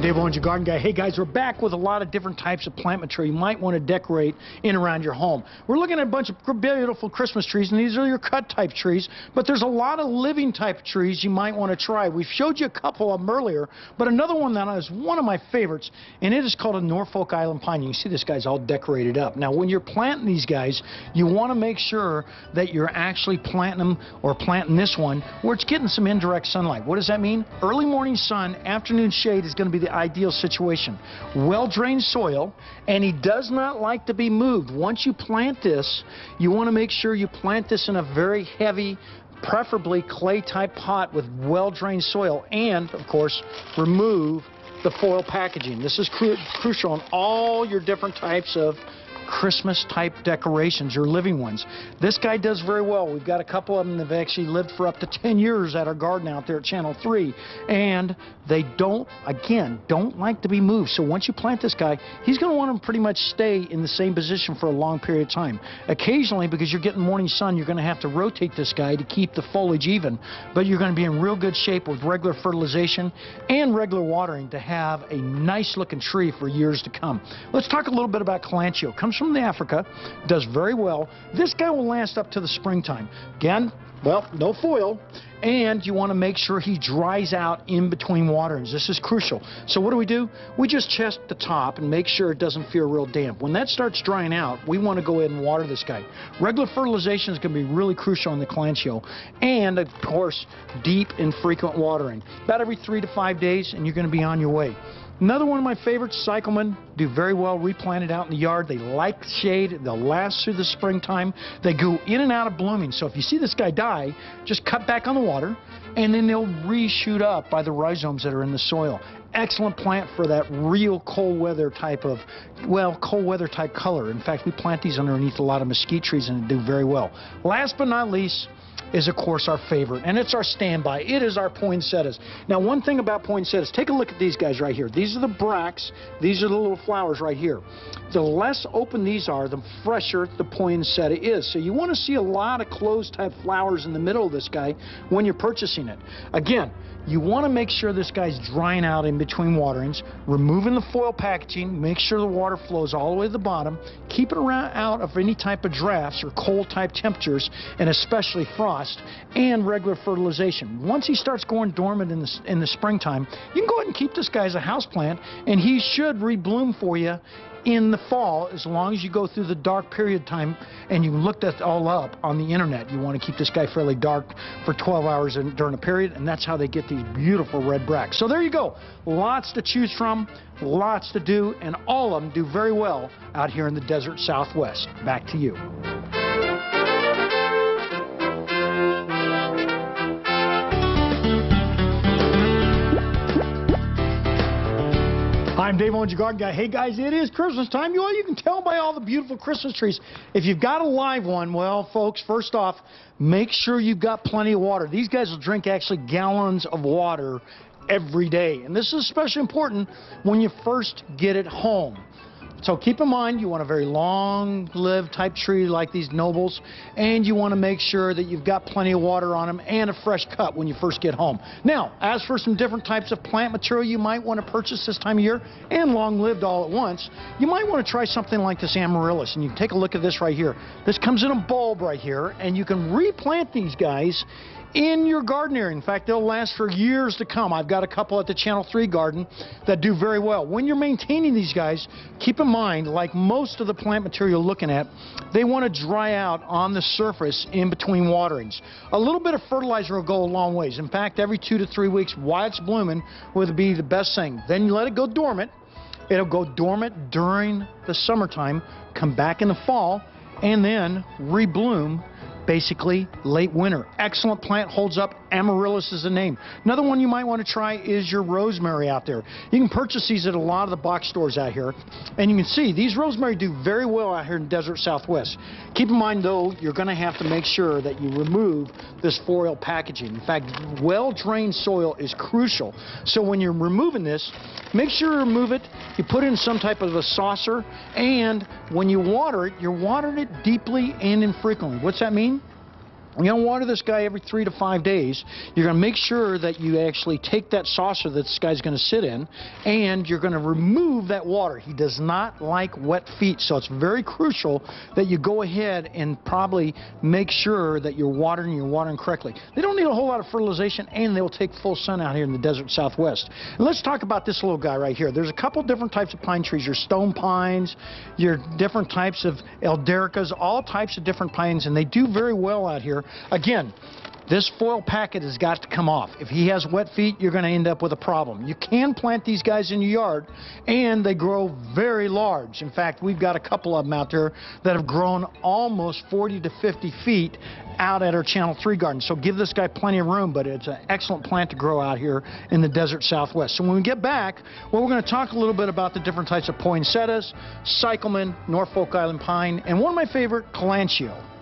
Dave Owens, your garden guy. Hey guys, we're back with a lot of different types of plant material you might want to decorate in around your home. We're looking at a bunch of beautiful Christmas trees, and these are your cut type trees, but there's a lot of living type trees you might want to try. We showed you a couple of them earlier, but another one that is one of my favorites, and it is called a Norfolk Island pine. You can see this guy's all decorated up. Now when you're planting these guys, you want to make sure that you're actually planting them, or planting this one where it's getting some indirect sunlight. What does that mean? Early morning sun, afternoon shade is going to be the ideal situation. Well-drained soil, and he does not like to be moved. Once you plant this, you want to make sure you plant this in a very heavy, preferably clay-type pot with well-drained soil, and, of course, remove the foil packaging. This is crucial in all your different types of Christmas type decorations, your living ones. This guy does very well. We've got a couple of them that have actually lived for up to 10 years at our garden out there at Channel 3, and they don't like to be moved. So once you plant this guy, he's going to want to pretty much stay in the same position for a long period of time. Occasionally, because you're getting morning sun, you're going to have to rotate this guy to keep the foliage even, but you're going to be in real good shape with regular fertilization and regular watering to have a nice looking tree for years to come. Let's talk a little bit about Kalanchoe. Comes from Africa, does very well. This guy will last up to the springtime. Again, well, no foil, and you want to make sure he dries out in between waterings. This is crucial. So what do? We just check the top and make sure it doesn't feel real damp. When that starts drying out, we want to go ahead and water this guy. Regular fertilization is going to be really crucial on the Kalanchoe, and of course, deep and frequent watering. About every 3 to 5 days, and you're going to be on your way. Another one of my favorites, cyclamen, do very well replanted out in the yard. They like shade. They'll last through the springtime. They go in and out of blooming. So if you see this guy die, just cut back on the water, and then they'll reshoot up by the rhizomes that are in the soil. Excellent plant for that real cold weather type of, well, cold weather type color. In fact, we plant these underneath a lot of mesquite trees, and they do very well. Last but not least is, of course, our favorite, and it's our standby. It is our poinsettias. Now, one thing about poinsettias, take a look at these guys right here. These are the bracts. These are the little flowers right here. The less open these are, the fresher the poinsettia is. So you want to see a lot of closed type flowers in the middle of this guy when you're purchasing it. Again, you want to make sure this guy's drying out in between waterings, removing the foil packaging, make sure the water flows all the way to the bottom, keep it out of any type of drafts or cold type temperatures, and especially frost, and regular fertilization. Once he starts going dormant in the springtime, you can go ahead and keep this guy as a house plant, and he should rebloom for you in the fall, as long as you go through the dark period time and you look that all up on the internet. You want to keep this guy fairly dark for 12 hours during a period, and that's how they get these beautiful red bracts. So there you go. Lots to choose from, lots to do, and all of them do very well out here in the desert Southwest. Back to you. I'm Dave Owens, your garden guy. Hey guys, it is Christmas time. You can tell by all the beautiful Christmas trees. If you've got a live one, well, folks, first off, make sure you've got plenty of water. These guys will drink actually gallons of water every day. And this is especially important when you first get it home. So keep in mind, you want a very long-lived type tree like these nobles, and you want to make sure that you've got plenty of water on them and a fresh cut when you first get home. Now, as for some different types of plant material you might want to purchase this time of year, and long-lived all at once, you might want to try something like this amaryllis. And you can take a look at this right here. This comes in a bulb right here, and you can replant these guys in your garden area. In fact, they'll last for years to come. I've got a couple at the Channel 3 garden that do very well. When you're maintaining these guys, keep in mind, like most of the plant material you're looking at, they want to dry out on the surface in between waterings. A little bit of fertilizer will go a long ways. In fact, every 2 to 3 weeks while it's blooming would be the best thing. Then you let it go dormant. It'll go dormant during the summertime, come back in the fall, and then rebloom basically late winter. Excellent plant, holds up. Amaryllis is the name. Another one you might want to try is your rosemary out there. You can purchase these at a lot of the box stores out here, and you can see these rosemary do very well out here in desert Southwest. Keep in mind though, you're going to have to make sure that you remove this foil packaging. In fact, well-drained soil is crucial. So when you're removing this, make sure you remove it. You put it in some type of a saucer, and when you water it, you're watering it deeply and infrequently. What's that mean? You're going to water this guy every 3 to 5 days. You're going to make sure that you actually take that saucer that this guy's going to sit in, and you're going to remove that water. He does not like wet feet, so it's very crucial that you go ahead and probably make sure that you're watering correctly. They don't need a whole lot of fertilization, and they'll take full sun out here in the desert Southwest. And let's talk about this little guy right here. There's a couple different types of pine trees. Your stone pines, your different types of eldericas, all types of different pines, and they do very well out here. Again, this foil packet has got to come off. If he has wet feet, you're going to end up with a problem. You can plant these guys in your yard, and they grow very large. In fact, we've got a couple of them out there that have grown almost 40 to 50 feet out at our Channel 3 garden. So give this guy plenty of room, but it's an excellent plant to grow out here in the desert Southwest. So when we get back, well, we're going to talk a little bit about the different types of poinsettias, cyclamen, Norfolk Island pine, and one of my favorite, Kalanchoe.